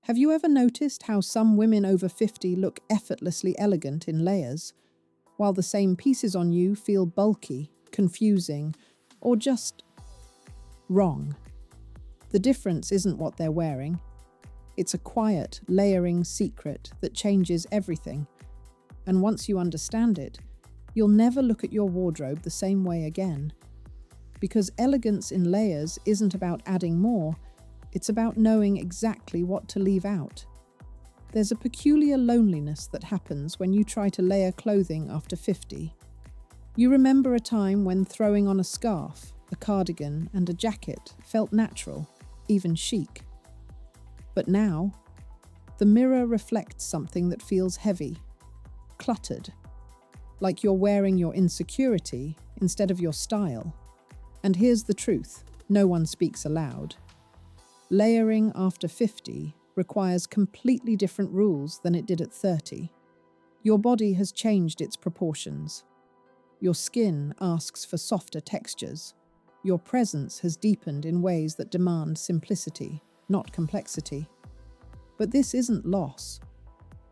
Have you ever noticed how some women over 50 look effortlessly elegant in layers, while the same pieces on you feel bulky, confusing, or just wrong? The difference isn't what they're wearing. It's a quiet, layering secret that changes everything. And once you understand it, you'll never look at your wardrobe the same way again. Because elegance in layers isn't about adding more, it's about knowing exactly what to leave out. There's a peculiar loneliness that happens when you try to layer clothing after 50. You remember a time when throwing on a scarf, a cardigan, and a jacket felt natural, even chic. But now, the mirror reflects something that feels heavy, cluttered, like you're wearing your insecurity instead of your style. And here's the truth, no one speaks aloud. Layering after 50 requires completely different rules than it did at 30. Your body has changed its proportions. Your skin asks for softer textures. Your presence has deepened in ways that demand simplicity, not complexity. But this isn't loss.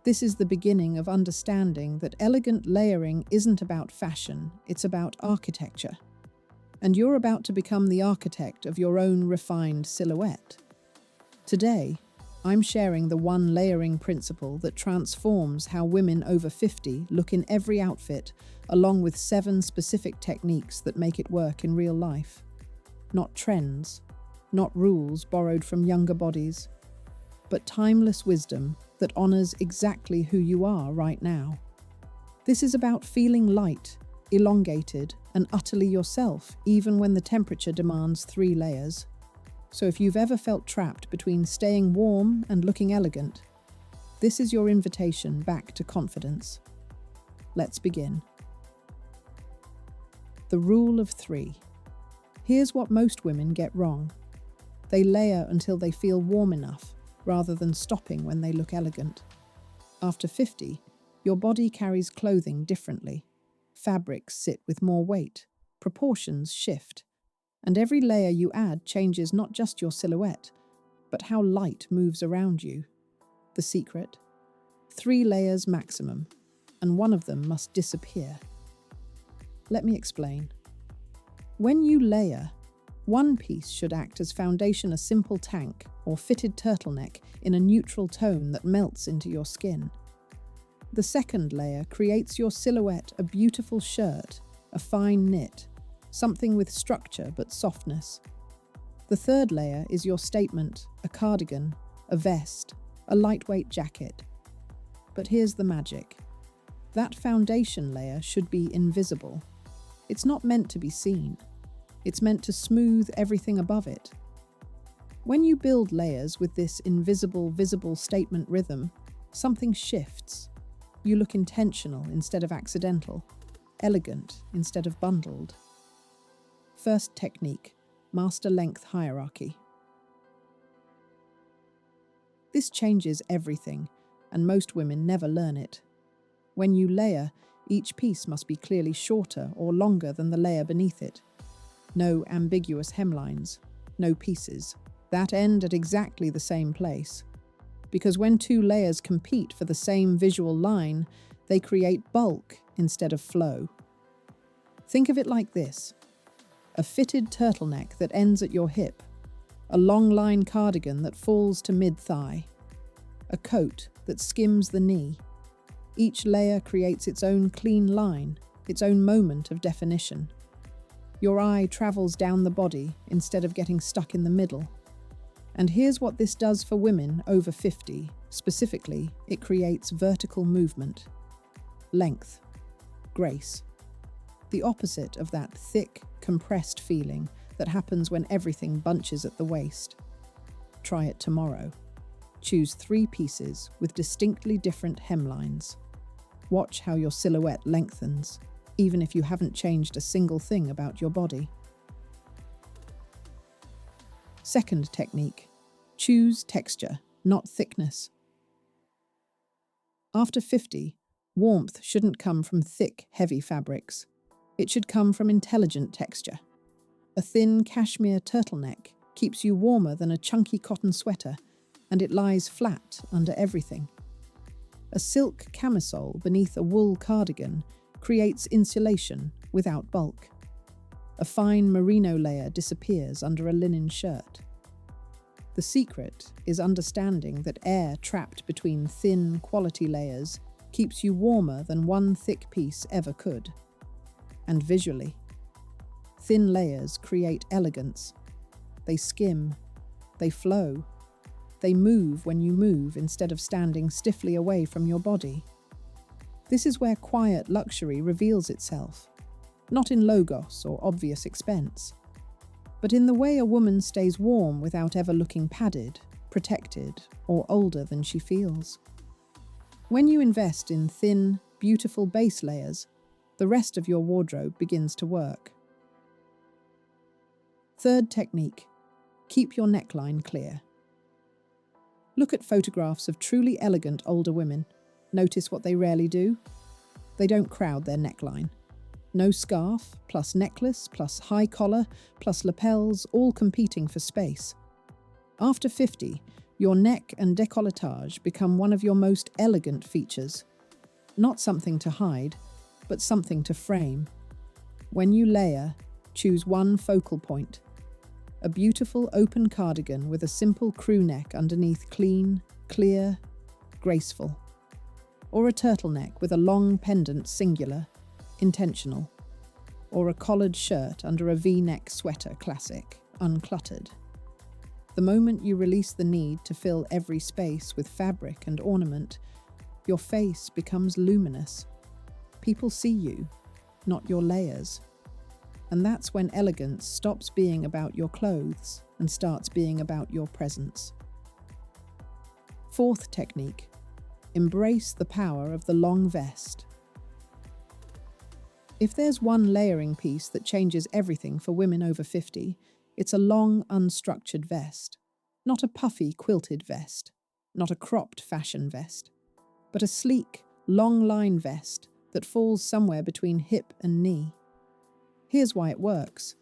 This is the beginning of understanding that elegant layering isn't about fashion, it's about architecture. And you're about to become the architect of your own refined silhouette. Today, I'm sharing the one layering principle that transforms how women over 50 look in every outfit, along with 7 specific techniques that make it work in real life. Not trends, not rules borrowed from younger bodies, but timeless wisdom that honors exactly who you are right now. This is about feeling light, elongated, and utterly yourself, even when the temperature demands 3 layers. So if you've ever felt trapped between staying warm and looking elegant, this is your invitation back to confidence. Let's begin. The rule of 3. Here's what most women get wrong. They layer until they feel warm enough, rather than stopping when they look elegant. After 50, your body carries clothing differently. Fabrics sit with more weight, proportions shift, and every layer you add changes not just your silhouette, but how light moves around you. The secret? 3 layers maximum, and one of them must disappear. Let me explain. When you layer, one piece should act as foundation, a simple tank or fitted turtleneck in a neutral tone that melts into your skin. The second layer creates your silhouette, a beautiful shirt, a fine knit, something with structure but softness. The third layer is your statement, a cardigan, a vest, a lightweight jacket. But here's the magic. That foundation layer should be invisible. It's not meant to be seen. It's meant to smooth everything above it. When you build layers with this invisible, visible statement rhythm, something shifts. You look intentional instead of accidental, elegant instead of bundled. First technique, master length hierarchy. This changes everything, and most women never learn it. When you layer, each piece must be clearly shorter or longer than the layer beneath it. No ambiguous hemlines, no pieces that end at exactly the same place. Because when 2 layers compete for the same visual line, they create bulk instead of flow. Think of it like this. A fitted turtleneck that ends at your hip, a long line cardigan that falls to mid-thigh, a coat that skims the knee. Each layer creates its own clean line, its own moment of definition. Your eye travels down the body instead of getting stuck in the middle. And here's what this does for women over 50. Specifically, it creates vertical movement, length, grace. The opposite of that thick, compressed feeling that happens when everything bunches at the waist. Try it tomorrow. Choose 3 pieces with distinctly different hemlines. Watch how your silhouette lengthens, even if you haven't changed a single thing about your body. Second technique, choose texture, not thickness. After 50, warmth shouldn't come from thick, heavy fabrics. It should come from intelligent texture. A thin cashmere turtleneck keeps you warmer than a chunky cotton sweater, and it lies flat under everything. A silk camisole beneath a wool cardigan creates insulation without bulk. A fine merino layer disappears under a linen shirt. The secret is understanding that air trapped between thin, quality layers keeps you warmer than one thick piece ever could. And visually, thin layers create elegance. They skim, they flow, they move when you move instead of standing stiffly away from your body. This is where quiet luxury reveals itself, not in logos or obvious expense, but in the way a woman stays warm without ever looking padded, protected, or older than she feels. When you invest in thin, beautiful base layers, the rest of your wardrobe begins to work. Third technique, keep your neckline clear. Look at photographs of truly elegant older women. Notice what they rarely do. They don't crowd their neckline. No scarf, plus necklace, plus high collar, plus lapels, all competing for space. After 50, your neck and décolletage become one of your most elegant features. Not something to hide, but something to frame. When you layer, choose one focal point. A beautiful open cardigan with a simple crew neck underneath, clean, clear, graceful. Or a turtleneck with a long pendant, singular, intentional. Or a collared shirt under a V-neck sweater, classic, uncluttered. The moment you release the need to fill every space with fabric and ornament, your face becomes luminous. People see you, not your layers. And that's when elegance stops being about your clothes and starts being about your presence. Fourth technique, embrace the power of the long vest. If there's one layering piece that changes everything for women over 50, it's a long, unstructured vest. Not a puffy, quilted vest, not a cropped fashion vest, but a sleek, long-line vest that falls somewhere between hip and knee. Here's why it works.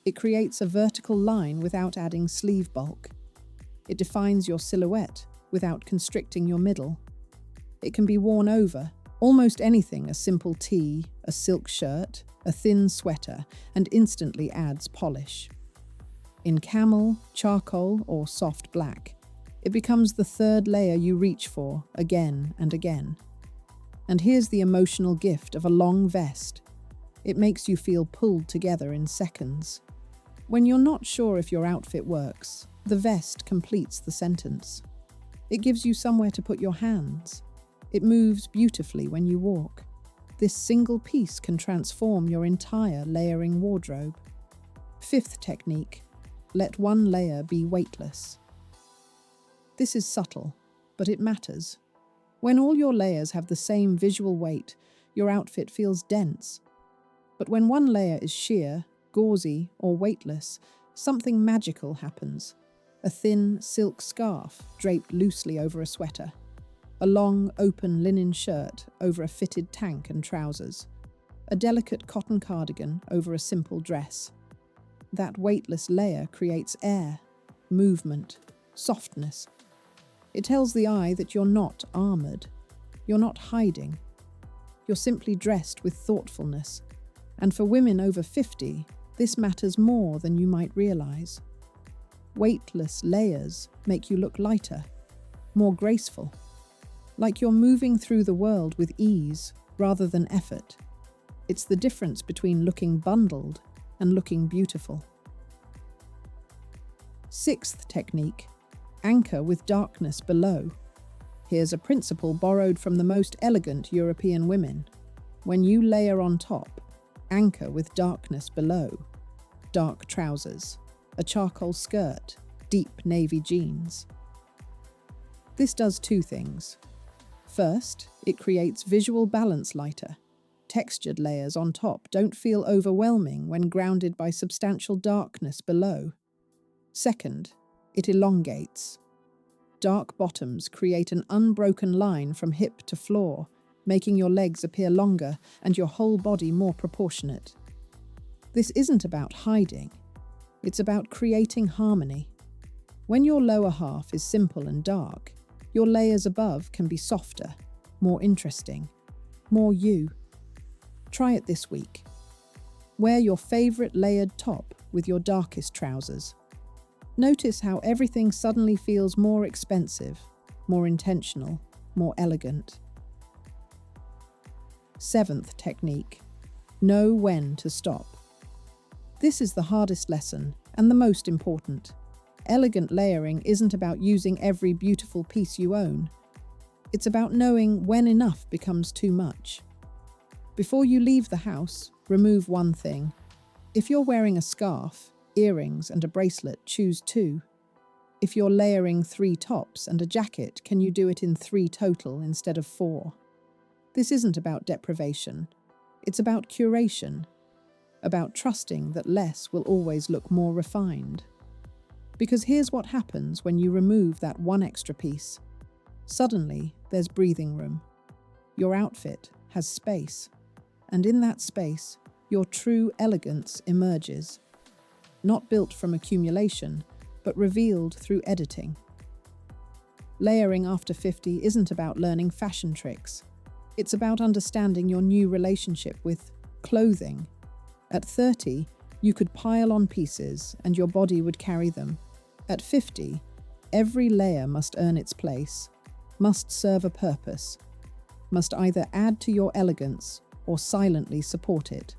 It creates a vertical line without adding sleeve bulk. It defines your silhouette without constricting your middle. It can be worn over almost anything, a simple tee, a silk shirt, a thin sweater, and instantly adds polish. In camel, charcoal, or soft black, it becomes the third layer you reach for again and again. And here's the emotional gift of a long vest. It makes you feel pulled together in seconds. When you're not sure if your outfit works, the vest completes the sentence. It gives you somewhere to put your hands. It moves beautifully when you walk. This single piece can transform your entire layering wardrobe. Fifth technique, let one layer be weightless. This is subtle, but it matters. When all your layers have the same visual weight, your outfit feels dense. But when one layer is sheer, gauzy, or weightless, something magical happens. A thin silk scarf draped loosely over a sweater. A long, open linen shirt over a fitted tank and trousers. A delicate cotton cardigan over a simple dress. That weightless layer creates air, movement, softness. It tells the eye that you're not armored. You're not hiding. You're simply dressed with thoughtfulness. And for women over 50, this matters more than you might realize. Weightless layers make you look lighter, more graceful, like you're moving through the world with ease rather than effort. It's the difference between looking bundled and looking beautiful. Sixth technique, anchor with darkness below. Here's a principle borrowed from the most elegant European women. When you layer on top, anchor with darkness below. Dark trousers, a charcoal skirt, deep navy jeans. This does two things. First, it creates visual balance lighter. Textured layers on top don't feel overwhelming when grounded by substantial darkness below. Second, it elongates. Dark bottoms create an unbroken line from hip to floor, making your legs appear longer and your whole body more proportionate. This isn't about hiding. It's about creating harmony. When your lower half is simple and dark, your layers above can be softer, more interesting, more you. Try it this week. Wear your favorite layered top with your darkest trousers. Notice how everything suddenly feels more expensive, more intentional, more elegant. 7th technique. Know when to stop. This is the hardest lesson and the most important. Elegant layering isn't about using every beautiful piece you own. It's about knowing when enough becomes too much. Before you leave the house, remove one thing. If you're wearing a scarf, earrings, and a bracelet, choose 2. If you're layering 3 tops and a jacket, can you do it in 3 total instead of 4? This isn't about deprivation. It's about curation, about trusting that less will always look more refined. Because here's what happens when you remove that one extra piece. Suddenly, there's breathing room. Your outfit has space. And in that space, your true elegance emerges. Not built from accumulation, but revealed through editing. Layering after 50 isn't about learning fashion tricks. It's about understanding your new relationship with clothing. At 30, you could pile on pieces and your body would carry them. At 50, every layer must earn its place, must serve a purpose, must either add to your elegance or silently support it.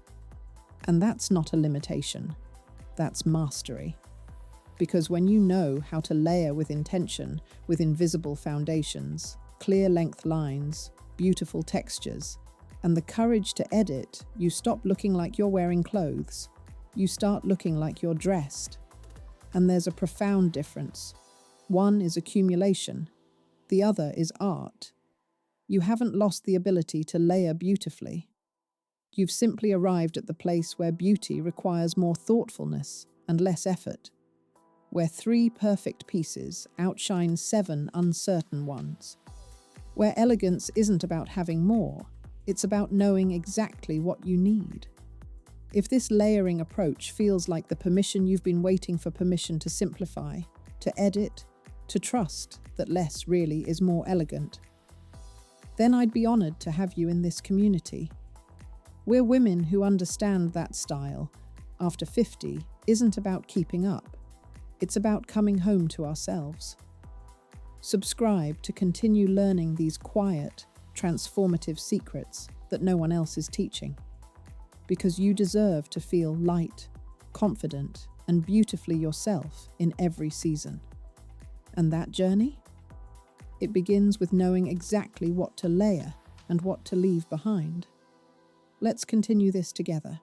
And that's not a limitation. That's mastery. Because when you know how to layer with intention, with invisible foundations, clear length lines, beautiful textures, and the courage to edit, you stop looking like you're wearing clothes. You start looking like you're dressed. And there's a profound difference. One is accumulation. The other is art. You haven't lost the ability to layer beautifully. You've simply arrived at the place where beauty requires more thoughtfulness and less effort, where 3 perfect pieces outshine 7 uncertain ones, where elegance isn't about having more, it's about knowing exactly what you need. If this layering approach feels like the permission you've been waiting for permission to simplify, to edit, to trust that less really is more elegant, then I'd be honored to have you in this community. We're women who understand that style, after 50, isn't about keeping up. It's about coming home to ourselves. Subscribe to continue learning these quiet, transformative secrets that no one else is teaching. Because you deserve to feel light, confident, and beautifully yourself in every season. And that journey? It begins with knowing exactly what to layer and what to leave behind. Let's continue this together.